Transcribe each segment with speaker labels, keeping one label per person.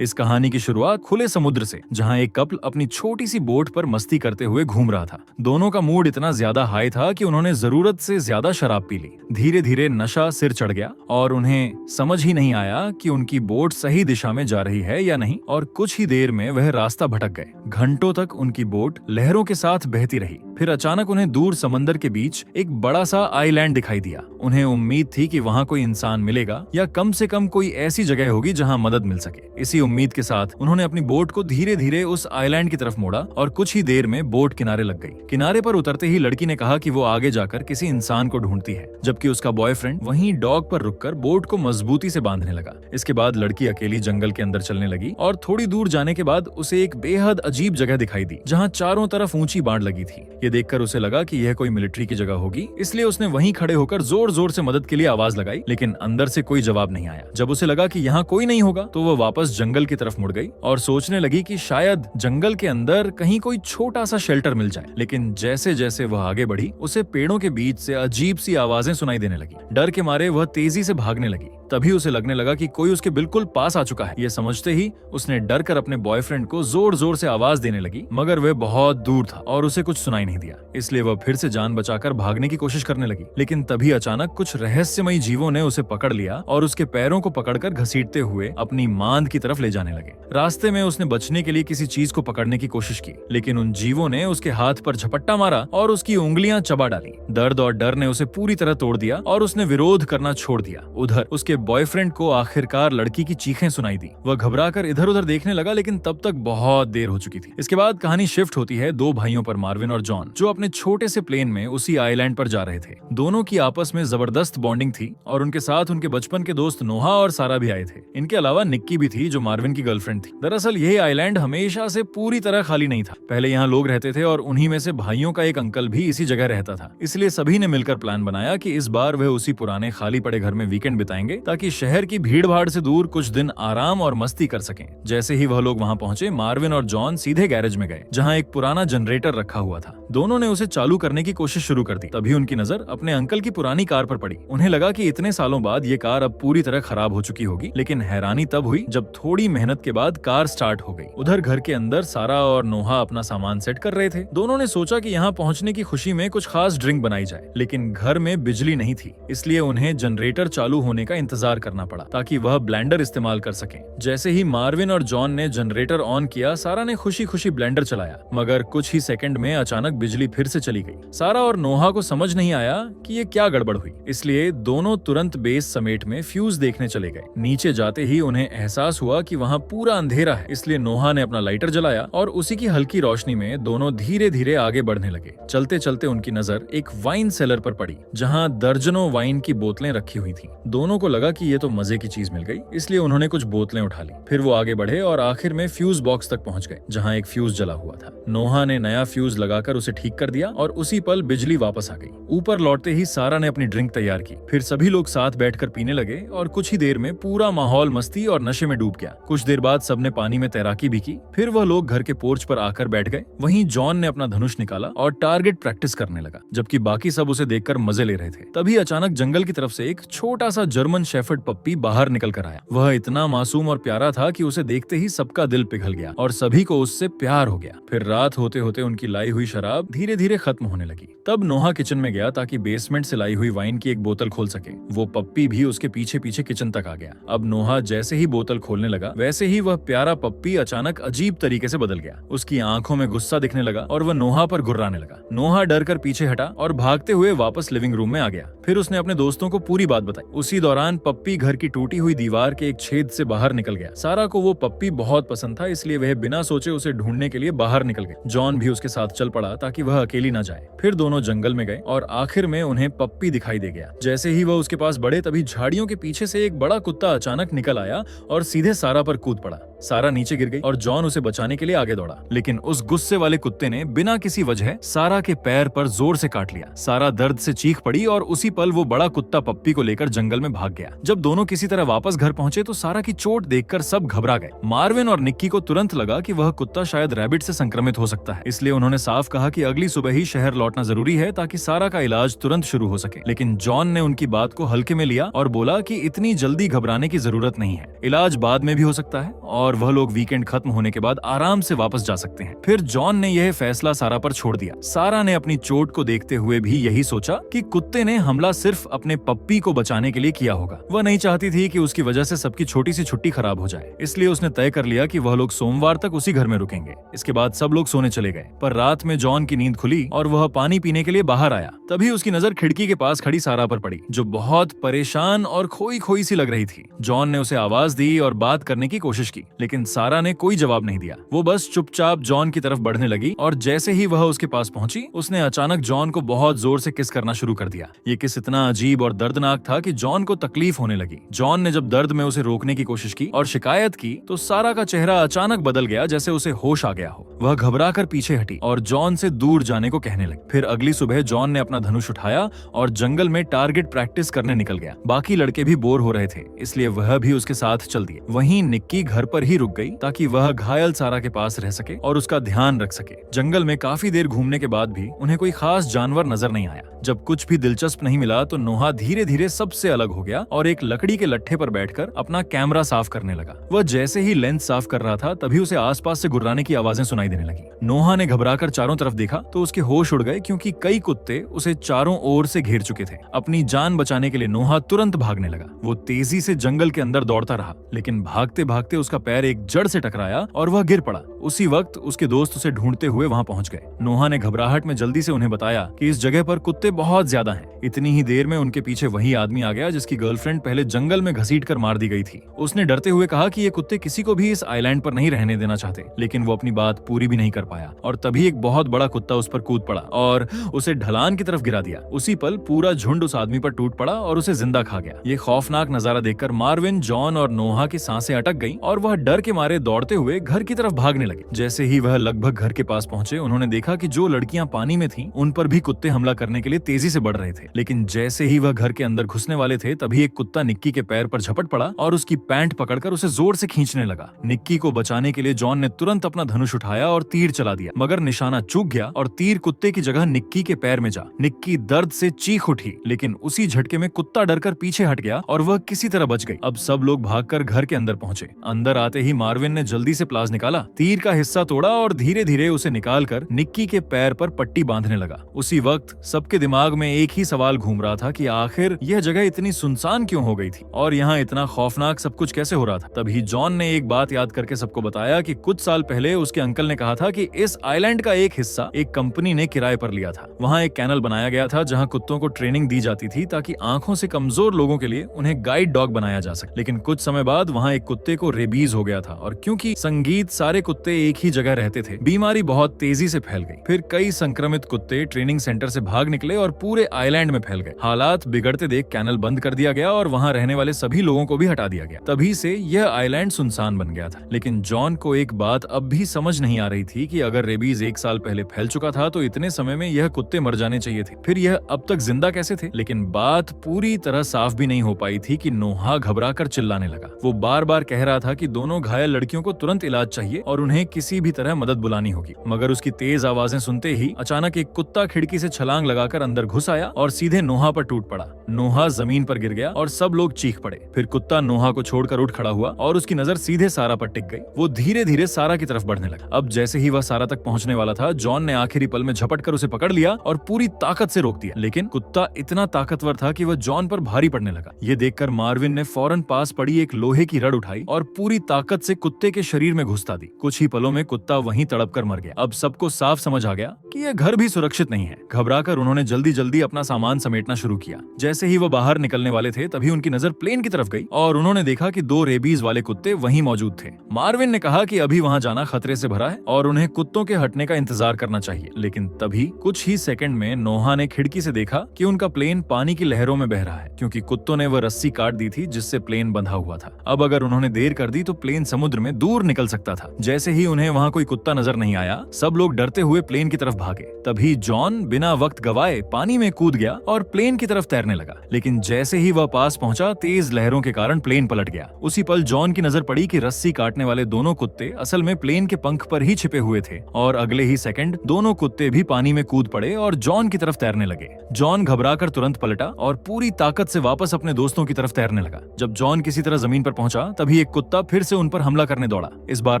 Speaker 1: इस कहानी की शुरुआत खुले समुद्र से, जहाँ एक कपल अपनी छोटी सी बोट पर मस्ती करते हुए घूम रहा था। दोनों का मूड इतना ज्यादा हाई था कि उन्होंने जरूरत से ज्यादा शराब पी ली। धीरे धीरे नशा सिर चढ़ गया और उन्हें समझ ही नहीं आया कि उनकी बोट सही दिशा में जा रही है या नहीं, और कुछ ही देर में वह रास्ता भटक गए। घंटों तक उनकी बोट लहरों के साथ बहती रही। फिर अचानक उन्हें दूर समंदर के बीच एक बड़ा सा आइलैंड दिखाई दिया। उन्हें उम्मीद थी कि वहाँ कोई इंसान मिलेगा या कम से कम कोई ऐसी जगह होगी जहाँ मदद मिल सके। इसी उम्मीद के साथ उन्होंने अपनी बोट को धीरे धीरे उस आइलैंड की तरफ मोड़ा और कुछ ही देर में बोट किनारे लग गई। किनारे पर उतरते ही लड़की ने कहा कि वो आगे जाकर किसी इंसान को ढूंढती है, जबकि उसका बॉयफ्रेंड वहीं डॉक पर रुककर बोट को मजबूती से बांधने लगा। इसके बाद लड़की अकेली जंगल के अंदर चलने लगी और थोड़ी दूर जाने के बाद उसे एक बेहद अजीब जगह दिखाई दी, जहाँ चारों तरफ ऊंची बाढ़ लगी थी। ये देखकर उसे लगा कि यह कोई मिलिट्री की जगह होगी, इसलिए उसने वहीं खड़े होकर जोर जोर से मदद के लिए आवाज लगाई, लेकिन अंदर से कोई जवाब नहीं आया। जब उसे लगा कि यहाँ कोई नहीं होगा तो वह वापस जंगल की तरफ मुड़ गई और सोचने लगी कि शायद जंगल के अंदर कहीं कोई छोटा सा शेल्टर मिल जाए। लेकिन जैसे जैसे वह आगे बढ़ी, उसे पेड़ों के बीच से अजीब सी आवाजें सुनाई देने लगी। डर के मारे वह तेजी से भागने लगी। तभी उसे लगने लगा कि कोई उसके बिल्कुल पास आ चुका है। यह समझते ही उसने डर कर अपने बॉयफ्रेंड को जोर जोर से आवाज देने लगी, मगर वह बहुत दूर था और उसे कुछ सुनाई नहीं दिया। इसलिए वह फिर से जान बचाकर भागने की कोशिश करने लगी। लेकिन तभी अचानक कुछ रहस्यमयी जीवों ने उसे पकड़ लिया और उसके पैरों को पकड़कर घसीटते हुए अपनी मांद की तरफ ले जाने लगे। रास्ते में उसने बचने के लिए किसी चीज को पकड़ने की कोशिश की, लेकिन उन जीवों ने उसके हाथ पर झपट्टा मारा और उसकी उंगलियां चबा डाली। दर्द और डर ने उसे पूरी तरह तोड़ दिया और उसने विरोध करना छोड़ दिया। उधर उसके बॉयफ्रेंड को आखिरकार लड़की की चीखें सुनाई दी। वह घबराकर इधर उधर देखने लगा, लेकिन तब तक बहुत देर हो चुकी थी। इसके बाद कहानी शिफ्ट होती है दो भाइयों पर, मार्विन और जॉन, जो अपने छोटे से प्लेन में उसी आइलैंड पर जा रहे थे। दोनों की आपस में जबरदस्त बॉन्डिंग थी और उनके साथ उनके बचपन के दोस्त नोहा और सारा भी आए थे। इनके अलावा निक्की भी थी, जो मार्विन की गर्लफ्रेंड थी। दरअसल यह आइलैंड हमेशा से पूरी तरह खाली नहीं था। पहले यहाँ लोग रहते थे और उन्हीं में से भाइयों का एक अंकल भी इसी जगह रहता था। इसलिए सभी ने मिलकर प्लान बनाया कि इस बार वह उसी पुराने खाली पड़े घर में वीकेंड बिताएंगे, ताकि शहर की भीड़ भाड़ से दूर कुछ दिन आराम और मस्ती कर सकें। जैसे ही वह लोग वहाँ पहुंचे, मार्विन और जॉन सीधे गैरेज में गए, जहाँ एक पुराना जनरेटर रखा हुआ था। दोनों ने उसे चालू करने की कोशिश शुरू कर दी। तभी उनकी नजर अपने अंकल की पुरानी कार पर पड़ी। उन्हें लगा कि इतने सालों बाद ये कार अब पूरी तरह खराब हो चुकी होगी, लेकिन हैरानी तब हुई जब थोड़ी मेहनत के बाद कार स्टार्ट हो गई। उधर घर के अंदर सारा और नोहा अपना सामान सेट कर रहे थे। दोनों ने सोचा कि यहाँ पहुँचने की खुशी में कुछ खास ड्रिंक बनाई जाए, लेकिन घर में बिजली नहीं थी, इसलिए उन्हें जनरेटर चालू होने का इंतजार करना पड़ा ताकि वह ब्लेंडर इस्तेमाल कर सकें। जैसे ही मार्विन और जॉन ने जनरेटर ऑन किया, सारा ने खुशी खुशी ब्लेंडर चलाया, मगर कुछ ही सेकंड में अचानक बिजली फिर से चली गई। सारा और नोहा को समझ नहीं आया कि ये क्या गड़बड़ हुई, इसलिए दोनों तुरंत बेस समेट में फ्यूज देखने चले गए। नीचे जाते ही उन्हें एहसास हुआ कि वहाँ पूरा अंधेरा है, इसलिए नोहा ने अपना लाइटर जलाया और उसी की हल्की रोशनी में दोनों धीरे धीरे आगे बढ़ने लगे। चलते चलते उनकी नजर एक वाइन सेलर पर पड़ी, जहाँ दर्जनों वाइन की बोतलें रखी हुई थी। दोनों को लगा कि ये तो मजे की चीज मिल गई, इसलिए उन्होंने कुछ बोतलें उठा ली। फिर वो आगे बढ़े और आखिर में फ्यूज बॉक्स तक पहुंच गए, जहां एक फ्यूज जला हुआ था। नोहा ने नया फ्यूज लगाकर उसे ठीक कर दिया और उसी पल बिजली वापस आ गई। ऊपर लौटते ही सारा ने अपनी ड्रिंक तैयार की। फिर सभी लोग साथ बैठकर पीने लगे और कुछ ही देर में पूरा माहौल मस्ती और नशे में डूब गया। कुछ देर बाद सबने पानी में तैराकी भी की। फिर वह लोग घर के पोर्च पर आकर बैठ गए। वहीं जॉन ने अपना धनुष निकाला और टारगेट प्रैक्टिस करने लगा, जबकि बाकी सब उसे देखकर मजे ले रहे थे। तभी अचानक जंगल की तरफ से एक छोटा सा जर्मन शेफर्ड पप्पी बाहर निकल कर आया। वह इतना मासूम और प्यारा था कि उसे देखते ही सबका दिल पिघल गया और सभी को उससे प्यार हो गया। फिर रात होते होते उनकी लाई हुई शराब धीरे धीरे खत्म होने लगी। तब नोहा किचन में गया ताकि बेसमेंट से लाई हुई वाइन की एक बोतल खोल सके। वो पप्पी भी उसके पीछे पीछे किचन तक आ गया। अब नोहा जैसे ही बोतल खोलने लगा, वैसे ही वह प्यारा पप्पी अचानक अजीब तरीके से बदल गया। उसकी आंखों में गुस्सा दिखने लगा और वह नोहा पर गुर्राने लगा। नोहा डर कर पीछे हटा और भागते हुए वापस लिविंग रूम में आ गया। फिर उसने अपने दोस्तों को पूरी बात बताई। उसी दौरान पप्पी घर की टूटी हुई दीवार के एक छेद से बाहर निकल गया। सारा को वो पप्पी बहुत पसंद था, इसलिए वह बिना सोचे उसे ढूंढने के लिए बाहर निकल गए। जॉन भी उसके साथ चल पड़ा ताकि वह अकेली न जाए। फिर दोनों जंगल में गए और आखिर में उन्हें पप्पी दिखाई दे गया। जैसे ही वह उसके पास बढ़े, तभी झाड़ियों के पीछे से एक बड़ा कुत्ता अचानक निकल आया और सीधे सारा पर कूद पड़ा। सारा नीचे गिर गई और जॉन उसे बचाने के लिए आगे दौड़ा, लेकिन उस गुस्से वाले कुत्ते ने बिना किसी वजह सारा के पैर पर जोर से काट लिया। सारा दर्द से चीख पड़ी और उसी पल वो बड़ा कुत्ता पप्पी को लेकर जंगल में भाग गया। जब दोनों किसी तरह वापस घर पहुंचे तो सारा की चोट देखकर सब घबरा गए। मार्विन और निक्की को तुरंत लगा कि वह कुत्ता शायद रैबिट से संक्रमित हो सकता है, इसलिए उन्होंने साफ कहा कि अगली सुबह ही शहर लौटना जरूरी है ताकि सारा का इलाज तुरंत शुरू हो सके। लेकिन जॉन ने उनकी बात को हल्के में लिया और बोला कि इतनी जल्दी घबराने की जरूरत नहीं है, इलाज बाद में भी हो सकता है और और वह लोग वीकेंड खत्म होने के बाद आराम से वापस जा सकते हैं। फिर जॉन ने यह फैसला सारा पर छोड़ दिया। सारा ने अपनी चोट को देखते हुए भी यही सोचा कि कुत्ते ने हमला सिर्फ अपने पप्पी को बचाने के लिए किया होगा। वह नहीं चाहती थी कि उसकी वजह से सबकी छोटी सी छुट्टी खराब हो जाए, इसलिए उसने तय कर लिया कि वह लोग सोमवार तक उसी घर में रुकेंगे। इसके बाद सब लोग सोने चले गए, पर रात में जॉन की नींद खुली और वह पानी पीने के लिए बाहर आया। तभी उसकी नजर खिड़की के पास खड़ी सारा पर पड़ी, जो बहुत परेशान और खोई खोई सी लग रही थी। जॉन ने उसे आवाज दी और बात करने की कोशिश की, लेकिन सारा ने कोई जवाब नहीं दिया। वो बस चुपचाप जॉन की तरफ बढ़ने लगी और जैसे ही वह उसके पास पहुंची, उसने अचानक जॉन को बहुत जोर से किस करना शुरू कर दिया। ये किस इतना अजीब और दर्दनाक था कि जॉन को तकलीफ होने लगी। जॉन ने जब दर्द में उसे रोकने की कोशिश की और शिकायत की, तो सारा का चेहरा अचानक बदल गया, जैसे उसे होश आ गया हो। वह घबरा कर पीछे हटी और जॉन से दूर जाने को कहने लगी। फिर अगली सुबह जॉन ने अपना धनुष उठाया और जंगल में टारगेट प्रैक्टिस करने निकल गया। बाकी लड़के भी बोर हो रहे थे, इसलिए वह भी उसके साथ चल दिए। वहीं निक्की घर पर ही रुक गई ताकि वह घायल सारा के पास रह सके और उसका ध्यान रख सके। जंगल में काफी देर घूमने के बाद भी उन्हें कोई खास जानवर नजर नहीं आया। जब कुछ भी दिलचस्प नहीं मिला तो नोहा धीरे धीरे सबसे अलग हो गया और एक लकड़ी के लट्ठे पर बैठकर अपना कैमरा साफ करने लगा। वह जैसे ही लेंस साफ कर रहा था, तभी उसे आसपास से गुर्राने की आवाजें सुनाई देने लगी। नोहा ने घबराकर चारों तरफ देखा तो उसके होश उड़ गए, क्योंकि कई कुत्ते उसे चारों ओर से घेर चुके थे। अपनी जान बचाने के लिए नोहा तुरंत भागने लगा। वो तेजी से जंगल के अंदर दौड़ता रहा, लेकिन भागते भागते उसका पैर एक जड़ से टकराया और वह गिर पड़ा। उसी वक्त उसके दोस्त उसे ढूंढते हुए वहां पहुंच गए। नोहा ने घबराहट में जल्दी से उन्हें बताया कि इस जगह पर कुत्ते बहुत ज्यादा हैं। इतनी ही देर में उनके पीछे वही आदमी आ गया जिसकी गर्लफ्रेंड पहले जंगल में घसीटकर मार दी गई थी। उसने डरते हुए कहा कि ये कुत्ते किसी को भी इस आइलैंड पर नहीं रहने देना चाहते, लेकिन वो अपनी बात पूरी भी नहीं कर पाया और तभी एक बहुत बड़ा कुत्ता उस पर कूद पड़ा और उसे ढलान की तरफ गिरा दिया। उसी पल पूरा झुंड उस आदमी पर टूट पड़ा और उसे जिंदा खा गया। ये खौफनाक नजारा देखकर मार्विन, जॉन और नोहा की सांसें अटक गईं और वह डर के मारे दौड़ते हुए घर की तरफ भागने लगे। जैसे ही वह लगभग घर के पास पहुंचे, उन्होंने देखा कि जो लड़कियां पानी में थीं, उन पर भी कुत्ते हमला करने के लिए तेजी से बढ़ रहे थे। लेकिन जैसे ही वह घर के अंदर घुसने वाले थे, तभी एक कुत्ता निक्की के पैर पर झपट पड़ा और उसकी पैंट पकड़कर उसे जोर से खींचने लगा। निक्की को बचाने के लिए जॉन ने तुरंत अपना धनुष उठाया और तीर चला दिया, मगर निशाना चूक गया और तीर कुत्ते की जगह निक्की के पैर में जा। निक्की दर्द से चीख उठी, लेकिन उसी झटके में कुत्ता डरकर पीछे हट गया और वह किसी तरह बच गई। अब सब लोग भागकर घर के अंदर पहुंचे। अंदर आते ही मार्विन ने जल्दी से प्लास निकाला, तीर का हिस्सा तोड़ा और धीरे धीरे उसे निकालकर निक्की के पैर पर पट्टी बांधने लगा। उसी वक्त सबके दिमाग में एक ही सवाल घूम रहा था कि आखिर यह जगह इतनी सुनसान क्यों हो गई थी और यहाँ इतना खौफनाक सब कुछ कैसे हो रहा था। तभी जॉन ने एक बात याद करके सबको बताया कि कुछ साल पहले उसके अंकल ने कहा था कि इस आइलैंड का एक हिस्सा एक कंपनी ने किराए पर लिया था। वहाँ एक कैनल बनाया गया था जहाँ कुत्तों को ट्रेनिंग दी जाती थी ताकि आंखों से कमजोर लोगों के लिए उन्हें गाइड डॉग बनाया जा सके। लेकिन कुछ समय बाद वहाँ एक कुत्ते को रेबीज हो गया था और क्योंकि संगीत सारे कुत्ते एक ही जगह रहते थे, बीमारी बहुत तेजी से फैल गई। फिर कई संक्रमित कुत्ते ट्रेनिंग सेंटर से भाग निकले और पूरे आइलैंड में फैल गए। हालात बिगड़ते देख कैनल बंद कर दिया गया और वहाँ रहने वाले सभी लोगों को भी हटा दिया गया। तभी से यह आइलैंड सुनसान बन गया था। लेकिन जॉन को एक बात अब भी समझ नहीं आ रही थी कि अगर रेबीज 1 साल पहले फैल चुका था तो इतने समय में यह कुत्ते मर जाने चाहिए थे, फिर यह अब तक जिंदा कैसे थे। लेकिन बात पूरी तरह साफ भी नहीं हो पाई थी कि नोहा घबरा कर चिल्लाने लगा। वो बार बार कह रहा था कि दोनों घायल लड़कियों को तुरंत इलाज चाहिए और उन्हें किसी भी तरह मदद बुलानी होगी। मगर उसकी तेज आवाजें सुनते ही अचानक एक कुत्ता खिड़की से छलांग लगाकर अंदर घुस आया और सीधे नोहा पर टूट पड़ा। नोहा जमीन पर गिर गया और सब लोग चीख पड़े। फिर कुत्ता नोहा को छोड़कर उठ खड़ा हुआ और उसकी नजर सीधे सारा पर टिक गई। वो धीरे धीरे सारा की तरफ बढ़ने लगा। अब जैसे ही वह सारा तक पहुंचने वाला था, जॉन ने आखिरी पल में झपट कर उसे पकड़ लिया और पूरी ताकत से रोक दिया। लेकिन कुत्ता इतना ताकतवर था कि वह जॉन पर भारी पड़ने लगा। ये देखकर मार्विन ने फौरन पास पड़ी एक लोहे की रड उठाई और पूरी ताकत से कुत्ते के शरीर में घुसता दी। कुछ ही पलों में कुत्ता वहीं तड़प कर मर गया। अब सबको साफ समझ आ गया कि यह घर भी सुरक्षित नहीं है। घबराकर उन्होंने जल्दी जल्दी अपना सामान समेटना शुरू किया। जैसे ही वो बाहर निकलने वाले थे, तभी उनकी नजर प्लेन की तरफ गई और उन्होंने देखा कि 2 रेबीज वाले कुत्ते वहीं मौजूद थे। मार्विन ने कहा कि अभी वहां जाना खतरे से भरा है और उन्हें कुत्तों के हटने का इंतजार करना चाहिए। लेकिन तभी कुछ ही सेकंड में नोहा ने खिड़की से देखा कि उनका प्लेन पानी की लहरों में बह रहा है, क्योंकि कुत्तों ने वह रस्सी काट दी थी जिससे प्लेन बंधा हुआ था। अब अगर उन्होंने देर कर दी तो प्लेन समुद्र में दूर निकल सकता था। जैसे ही उन्हें वहां कोई कुत्ता नजर नहीं आया, सब लोग डरते हुए प्लेन की तरफ भागे। तभी जॉन बिना वक्त गवाए पानी में कूद गया और प्लेन की तरफ तैरने लगा। लेकिन जैसे ही वह पास पहुंचा, तेज लहरों के कारण प्लेन पलट गया। उसी पल जॉन की नजर पड़ी कि रस्सी काटने वाले दोनों कुत्ते असल में प्लेन के पंख पर ही छिपे हुए थे और अगले ही सेकंड दोनों कुत्ते भी पानी में कूद पड़े और जॉन की तरफ तैरने लगे। जॉन घबराकर तुरंत पलटा और पूरी ताकत से वापस अपने दोस्तों की तरफ तैरने लगा। जब जॉन किसी तरह जमीन पर पहुंचा, तभी एक कुत्ता फिर से उन पर हमला करने दौड़ा। इस बार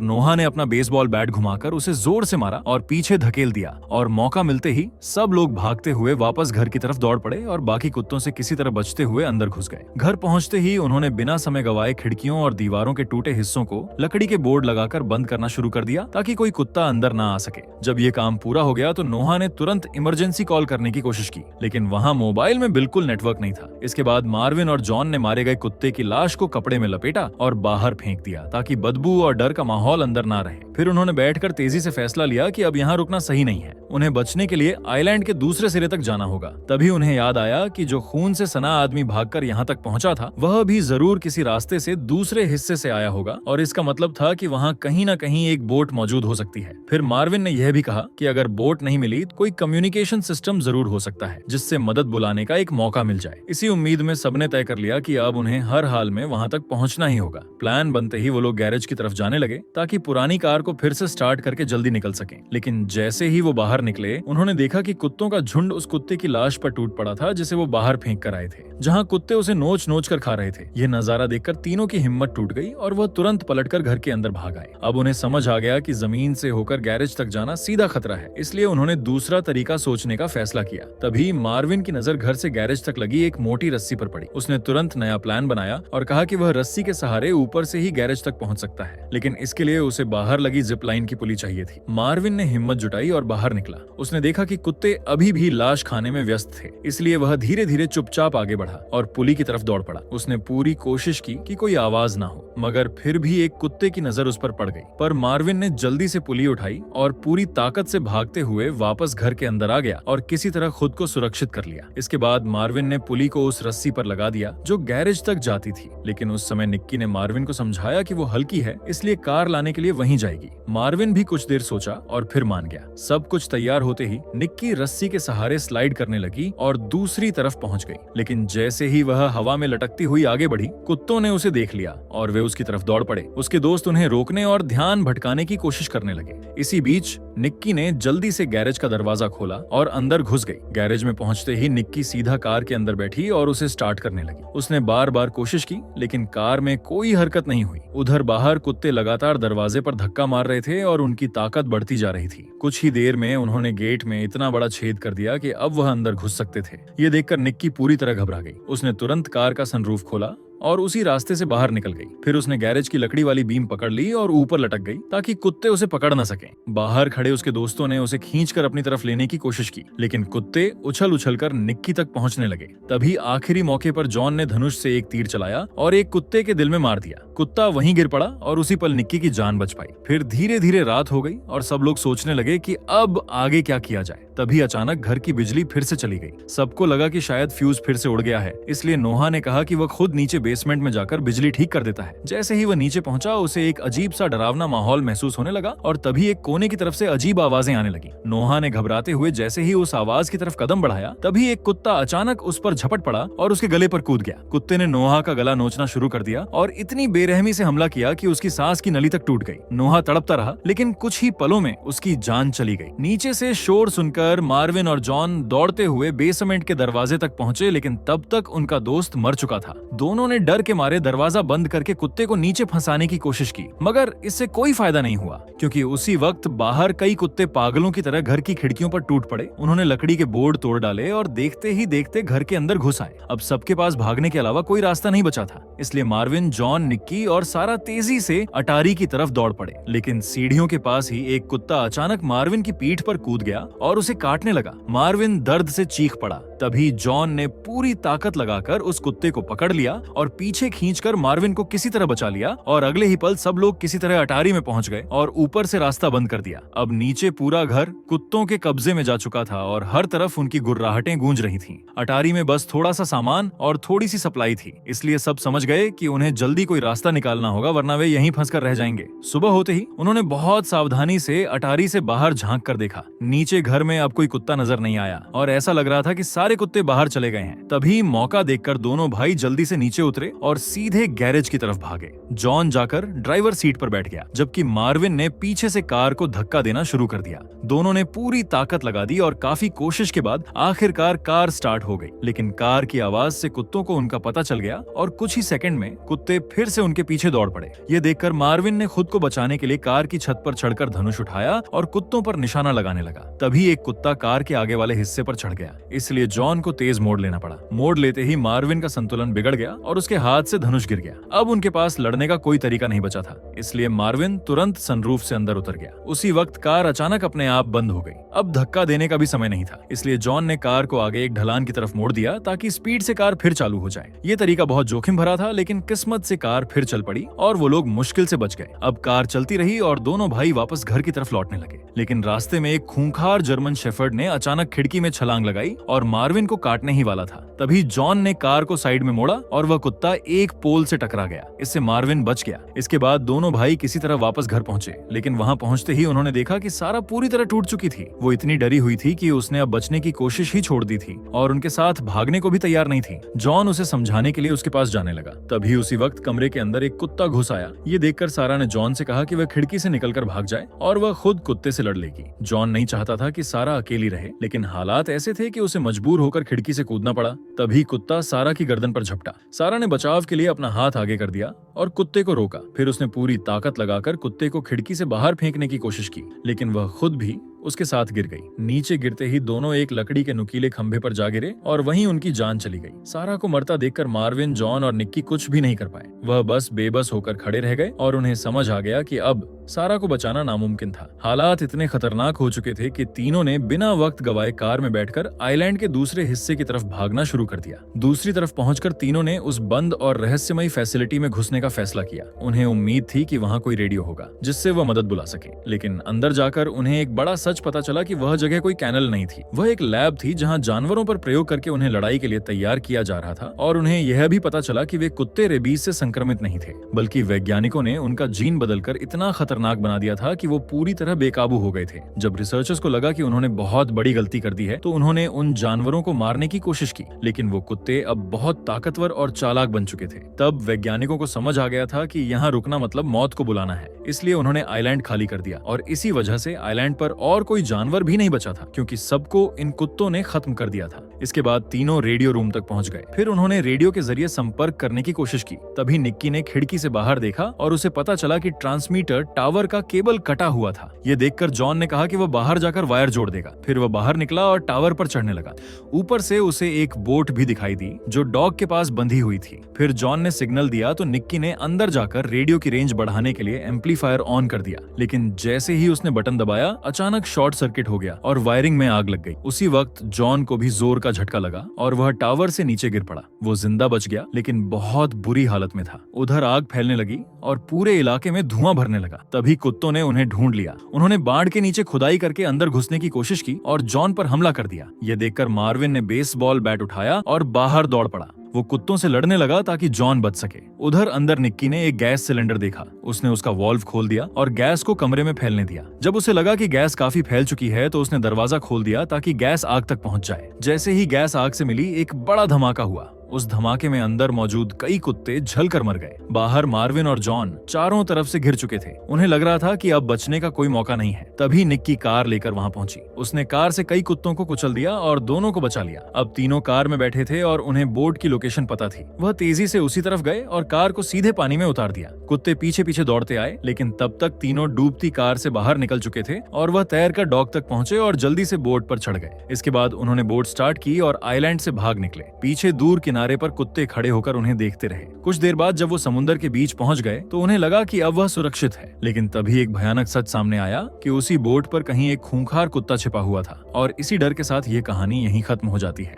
Speaker 1: नोहा ने अपना बेसबॉल बैट घुमाकर उसे जोर से मारा और पीछे धकेल दिया और मौका मिलते ही सब लोग भागते हुए वापस घर की तरफ दौड़ पड़े और बाकी कुत्तों से किसी तरह बचते हुए अंदर घुस गए। घर पहुंचते ही उन्होंने बिना समय गवाए खिड़कियों और दीवारों के टूटे हिस्सों को लकड़ी के बोर्ड लगाकर बंद करना शुरू कर दिया ताकि कोई कुत्ता अंदर ना आ सके। जब ये काम पूरा हो गया तो नोहा ने तुरंत इमरजेंसी कॉल करने की कोशिश की, लेकिन वहां मोबाइल में बिल्कुल नेटवर्क नहीं था। इसके बाद मार्विन और जॉन ने मारे गए कुत्ते की लाश को कपड़े में लपेटा और बाहर फेंक दिया ताकि बदबू और डर का माहौल अंदर ना रहे। फिर उन्होंने बैठकर तेजी से फैसला लिया कि अब यहाँ रुकना सही नहीं है। उन्हें बचने के लिए आइलैंड के दूसरे सिरे तक जाना होगा। तभी उन्हें याद आया कि जो खून से सना आदमी भागकर यहाँ तक पहुंचा था, वह भी जरूर किसी रास्ते से दूसरे हिस्से से आया होगा और इसका मतलब था कि वहाँ कहीं न कहीं एक बोट मौजूद हो सकती है। फिर मार्विन ने यह भी कहा कि अगर बोट नहीं मिली तो कोई कम्युनिकेशन सिस्टम जरूर हो सकता है जिससे मदद बुलाने का एक मौका मिल जाए। इसी उम्मीद में सबने तय कर लिया कि अब उन्हें हर हाल में वहाँ तक पहुँचना ही होगा। प्लान बनते ही वो लोग गैरेज की तरफ जाने लगे ताकि पुरानी कार को फिर से स्टार्ट करके जल्दी निकल सकें। लेकिन जैसे ही वो बाहर निकले, उन्होंने देखा कि कुत्तों का झुंड उस कुत्ते की लाश पर टूट पड़ा था जिसे वो बाहर फेंक कर आए थे, जहाँ कुत्ते उसे नोच नोच कर खा रहे थे। ये नजारा देखकर तीनों की हिम्मत टूट गई और वह तुरंत पलटकर घर के अंदर भाग आए। अब उन्हें समझ आ गया कि जमीन से होकर गैरेज तक जाना सीधा खतरा है, इसलिए उन्होंने दूसरा तरीका सोचने का फैसला किया। तभी मार्विन की नजर घर से गैरेज तक लगी एक मोटी रस्सी पर पड़ी। उसने तुरंत नया प्लान बनाया और कहा कि वह रस्सी के सहारे ऊपर से ही गैरेज तक पहुंच सकता है, लेकिन इसके लिए उसे बाहर लगी जिप लाइन की पुली चाहिए थी। मार्विन ने हिम्मत जुटाई और बाहर निकला। उसने देखा कि कुत्ते अभी भी लाश खाने में व्यस्त थे, इसलिए वह धीरे धीरे चुपचाप आगे बढ़ा और पुली की तरफ दौड़ पड़ा। उसने पूरी कोशिश की कि कोई आवाज ना हो, मगर फिर भी एक कुत्ते की नजर उस पर पड़ गई। पर मार्विन ने जल्दी से पुली उठाई और पूरी ताकत से भागते हुए वापस घर के अंदर आ गया और किसी तरह खुद को सुरक्षित कर लिया। इसके बाद मार्विन ने पुली को उस रस्सी पर लगा दिया जो गैरेज तक जाती थी, लेकिन उस समय निक्की ने मार्विन को समझाया कि वो हल्की है, इसलिए कार लाने के लिए वहीं जाएगी। मार्विन भी कुछ देर सोचा और फिर मान गया। सब कुछ तैयार होते ही निक्की रस्सी के सहारे स्लाइड करने लगी और दूसरी तरफ पहुंच गई। लेकिन जैसे ही वह हवा में लटकती हुई आगे बढ़ी, कुत्तों ने उसे देख लिया और वे उसकी तरफ दौड़ पड़े। उसके दोस्त उन्हें रोकने और ध्यान भटकाने की कोशिश करने लगे। इसी बीच निक्की ने जल्दी से गैरेज का दरवाजा खोला और अंदर घुस गई। गैरेज में पहुंचते ही निक्की सीधा कार के अंदर बैठी और उसे स्टार्ट करने लगी। उसने बार बार कोशिश की, लेकिन कार में कोई हरकत नहीं हुई। उधर बाहर कुत्ते लगातार दरवाजे पर धक्का मार रहे थे और उनकी ताकत बढ़ती जा रही थी। कुछ ही देर में उन्होंने गेट में इतना बड़ा छेद कर दिया कि अब वह अंदर घुस सकते थे। ये देखकर निक्की पूरी तरह घबरा गई। उसने तुरंत कार का सनरूफ खोला और उसी रास्ते से बाहर निकल गई। फिर उसने गैरेज की लकड़ी वाली बीम पकड़ ली और ऊपर लटक गई ताकि कुत्ते उसे पकड़ न सकें। बाहर खड़े उसके दोस्तों ने उसे खींचकर अपनी तरफ लेने की कोशिश की, लेकिन कुत्ते उछल उछलकर निक्की तक पहुंचने लगे। तभी आखिरी मौके पर जॉन ने धनुष से एक तीर चलाया और एक कुत्ते के दिल में मार दिया। कुत्ता वहीं गिर पड़ा और उसी पल निक्की की जान बच पाई। फिर धीरे धीरे रात हो गई और सब लोग सोचने लगे कि अब आगे क्या किया जाए। तभी अचानक घर की बिजली फिर से चली गई। सबको लगा कि शायद फ्यूज फिर से उड़ गया है, इसलिए नोहा ने कहा कि वह खुद नीचे बेसमेंट में जाकर बिजली ठीक कर देता है। जैसे ही वह नीचे पहुंचा, उसे एक अजीब सा डरावना माहौल महसूस होने लगा और तभी एक कोने की तरफ से अजीब आवाजें आने लगी। नोहा ने घबराते हुए जैसे ही उस आवाज की तरफ कदम बढ़ाया, तभी एक कुत्ता अचानक उस पर झपट पड़ा और उसके गले पर कूद गया। कुत्ते ने नोहा का गला नोचना शुरू कर दिया और इतनी बेरहमी से हमला किया कि उसकी सांस की नली तक टूट गई। नोहा तड़पता रहा, लेकिन कुछ ही पलों में उसकी जान चली गई। नीचे से शोर सुनकर मार्विन और जॉन दौड़ते हुए बेसमेंट के दरवाजे तक पहुंचे, लेकिन तब तक उनका दोस्त मर चुका था। दोनों ने डर के मारे दरवाजा बंद करके कुत्ते को नीचे फंसाने की कोशिश की, मगर इससे कोई फायदा नहीं हुआ, क्योंकि उसी वक्त बाहर कई कुत्ते पागलों की तरह घर की खिड़कियों पर टूट पड़े। उन्होंने लकड़ी के बोर्ड तोड़ डाले और देखते ही देखते घर के अंदर घुस आए। अब सबके पास भागने के अलावा कोई रास्ता नहीं बचा था, इसलिए मार्विन, जॉन, निक्की और सारा तेजी से अटारी की तरफ दौड़ पड़े। लेकिन सीढ़ियों के पास ही एक कुत्ता अचानक मार्विन की पीठ पर कूद गया और उसे काटने लगा। मार्विन दर्द से चीख पड़ा। तभी जॉन ने पूरी ताकत लगाकर उस कुत्ते को पकड़ लिया और पीछे खींचकर मार्विन को किसी तरह बचा लिया और अगले ही पल सब लोग किसी तरह अटारी में पहुंच गए और ऊपर से रास्ता बंद कर दिया। अब नीचे पूरा घर कुत्तों के कब्जे में जा चुका था और हर तरफ उनकी गुर्राहटें गूंज रही थीं। अटारी में बस थोड़ा सा सामान और थोड़ी सी सप्लाई थी, इसलिए सब समझ गए कि उन्हें जल्दी कोई रास्ता निकालना होगा, वरना वे यहीं फंसकर रह जाएंगे। सुबह होते ही उन्होंने बहुत सावधानी से अटारी से बाहर झांक कर देखा। नीचे घर में अब कोई कुत्ता नजर नहीं आया और ऐसा लग रहा था कि सारे कुत्ते बाहर चले गए हैं। तभी मौका देखकर दोनों भाई जल्दी से नीचे उतरे और सीधे गैरेज की तरफ भागे। जॉन जाकर ड्राइवर सीट पर बैठ गया, जबकि मार्विन ने पीछे से कार को धक्का देना शुरू कर दिया। दोनों ने पूरी ताकत लगा दी और काफी कोशिश के बाद आखिरकार कार स्टार्ट हो गई, लेकिन कार की आवाज से कुत्तों को उनका पता चल गया और कुछ ही सेकंड में कुत्ते फिर से उनके पीछे दौड़ पड़े। ये देखकर मार्विन ने खुद को बचाने के लिए कार की छत पर चढ़कर धनुष उठाया और कुत्तों पर निशाना लगाने लगा। तभी एक कुत्ता कार के आगे वाले हिस्से पर चढ़ गया, इसलिए जॉन को तेज मोड़ लेना पड़ा। मोड़ लेते ही मार्विन का संतुलन बिगड़ गया और उसके हाथ से धनुष गिर गया। अब उनके पास लड़ने का कोई तरीका नहीं बचा था, इसलिए मार्विन तुरंत सनरूफ से अंदर उतर गया। उसी वक्त कार अचानक अपने आप बंद हो गई। अब धक्का देने का भी समय नहीं था, इसलिए जॉन ने कार को आगे एक ढलान की तरफ मोड़ दिया ताकि स्पीड से कार फिर चालू हो जाए। ये तरीका बहुत जोखिम भरा था, लेकिन किस्मत से कार फिर चल पड़ी और वो लोग मुश्किल से बच गए। अब कार चलती रही और दोनों भाई वापस घर की तरफ लौटने लगे, लेकिन रास्ते में एक खूंखार जर्मन शेफर्ड ने अचानक खिड़की में छलांग लगाई और मार्विन को काटने ही वाला था। तभी जॉन ने कार को साइड में मोड़ा और वह कुत्ता एक पोल से टकरा गया। इससे मार्विन बच गया। इसके बाद दोनों भाई किसी तरह वापस घर पहुंचे, लेकिन वहां पहुंचते ही उन्होंने देखा कि सारा पूरी तरह टूट चुकी थी। वो इतनी डरी हुई थी कि उसने अब बचने की कोशिश ही छोड़ दी थी और उनके साथ भागने को भी तैयार नहीं थी। जॉन उसे समझाने के लिए उसके पास जाने लगा। तभी उसी वक्त कमरे के अंदर एक कुत्ता घुस आया। ये देखकर सारा ने जॉन से कहा कि वह खिड़की से निकलकर भाग जाए और वह खुद कुत्ते से लड़ लेगी। जॉन नहीं चाहता था कि सारा अकेली रहे, लेकिन हालात ऐसे थे कि उसे मजबूर होकर खिड़की से कूदना पड़ा। तभी कुत्ता सारा की गर्दन पर झपटा। सारा ने बचाव के लिए अपना हाथ आगे कर दिया और कुत्ते को रोका। फिर उसने पूरी ताकत लगाकर कुत्ते को खिड़की से बाहर फेंकने की कोशिश की, लेकिन वह खुद भी उसके साथ गिर गई। नीचे गिरते ही दोनों एक लकड़ी के नुकीले खंभे पर जा गिरे और वहीं उनकी जान चली गई। सारा को मरता देखकर मार्विन, जॉन और निक्की कुछ भी नहीं कर पाए। वह बस बेबस होकर खड़े रह गए और उन्हें समझ आ गया कि अब सारा को बचाना नामुमकिन था। हालात इतने खतरनाक हो चुके थे कि तीनों ने बिना वक्त गवाए कार में बैठकर आइलैंड के दूसरे हिस्से की तरफ भागना शुरू कर दिया। दूसरी तरफ पहुंचकर तीनों ने उस बंद और रहस्यमयी फैसिलिटी में घुसने का फैसला किया। उन्हें उम्मीद थी कि वहां कोई रेडियो होगा जिससे वह मदद बुला सके, लेकिन अंदर जाकर उन्हें एक बड़ा सच पता चला कि वह जगह कोई कैनल नहीं थी। वह एक लैब थी जहां जानवरों पर प्रयोग करके उन्हें लड़ाई के लिए तैयार किया जा रहा था और उन्हें यह भी पता चला कि वे कुत्ते रेबीज से संक्रमित नहीं थे, बल्कि वैज्ञानिकों ने उनका जीन बदलकर इतना खतरनाक बना दिया था कि वो पूरी तरह बेकाबू हो गए थे। जब रिसर्चर्स को लगा कि उन्होंने बहुत बड़ी गलती कर दी है, तो उन्होंने उन जानवरों को मारने की कोशिश की, लेकिन वो कुत्ते अब बहुत ताकतवर और चालाक बन चुके थे। तब वैज्ञानिकों को समझ आ गया था कि यहाँ रुकना मतलब मौत को बुलाना है, इसलिए उन्होंने आइलैंड खाली कर दिया और इसी वजह से आइलैंड पर और कोई जानवर भी नहीं बचा था, क्योंकि सबको इन कुत्तों ने खत्म कर दिया था। इसके बाद तीनों रेडियो रूम तक पहुंच गए। फिर उन्होंने रेडियो के जरिए संपर्क करने की कोशिश की। तभी निक्की ने खिड़की से बाहर देखा और उसे पता चला कि ट्रांसमीटर टावर का केबल कटा हुआ था। ये देखकर जॉन ने कहा कि वह बाहर जाकर वायर जोड़ देगा। फिर वह बाहर निकला और टावर पर चढ़ने लगा। ऊपर से उसे एक बोट भी दिखाई दी जो डॉग के पास बंधी हुई थी। फिर जॉन ने सिग्नल दिया तो निक्की ने अंदर जाकर रेडियो की रेंज बढ़ाने के लिए एम्पलीफायर ऑन कर दिया, लेकिन जैसे ही उसने बटन दबाया अचानक शॉर्ट सर्किट हो गया और वायरिंग में आग लग गई। उसी वक्त जॉन को भी जोर का झटका लगा और वह टावर से नीचे गिर पड़ा। वो जिंदा बच गया, लेकिन बहुत बुरी हालत में था। उधर आग फैलने लगी और पूरे इलाके में धुआं भरने लगा। तभी कुत्तों ने उन्हें ढूंढ लिया। उन्होंने बाढ़ के नीचे खुदाई करके अंदर घुसने की कोशिश की और जॉन पर हमला कर दिया। ये देखकर मार्विन ने बेसबॉल बैट उठाया और बाहर दौड़ पड़ा। वो कुत्तों से लड़ने लगा ताकि जॉन बच सके। उधर अंदर निक्की ने एक गैस सिलेंडर देखा। उसने उसका वॉल्व खोल दिया और गैस को कमरे में फैलने दिया। जब उसे लगा कि गैस काफी फैल चुकी है तो उसने दरवाजा खोल दिया ताकि गैस आग तक पहुंच जाए। जैसे ही गैस आग से मिली, एक बड़ा धमाका हुआ। उस धमाके में अंदर मौजूद कई कुत्ते जलकर मर गए। बाहर मार्विन और जॉन चारों तरफ से घिर चुके थे। उन्हें लग रहा था कि अब बचने का कोई मौका नहीं है। तभी निक्की कार लेकर वहां पहुंची। उसने कार से कई कुत्तों को कुचल दिया और दोनों को बचा लिया। अब तीनों कार में बैठे थे और उन्हें बोट की लोकेशन पता थी। वह तेजी से उसी तरफ गए और कार को सीधे पानी में उतार दिया। कुत्ते पीछे पीछे दौड़ते आए, लेकिन तब तक तीनों डूबती कार से बाहर निकल चुके थे और वह तैरकर डॉक तक पहुंचे और जल्दी से बोट पर चढ़ गए। इसके बाद उन्होंने बोट स्टार्ट की और आइलैंड से भाग निकले। पीछे दूर किनारे पर कुत्ते खड़े होकर उन्हें देखते रहे। कुछ देर बाद जब वो समुद्र के बीच पहुंच गए तो उन्हें लगा कि अब वह सुरक्षित है, लेकिन तभी एक भयानक सच सामने आया कि उसी बोट पर कहीं एक खूंखार कुत्ता छिपा हुआ था। और इसी डर के साथ ये कहानी यहीं खत्म हो जाती है।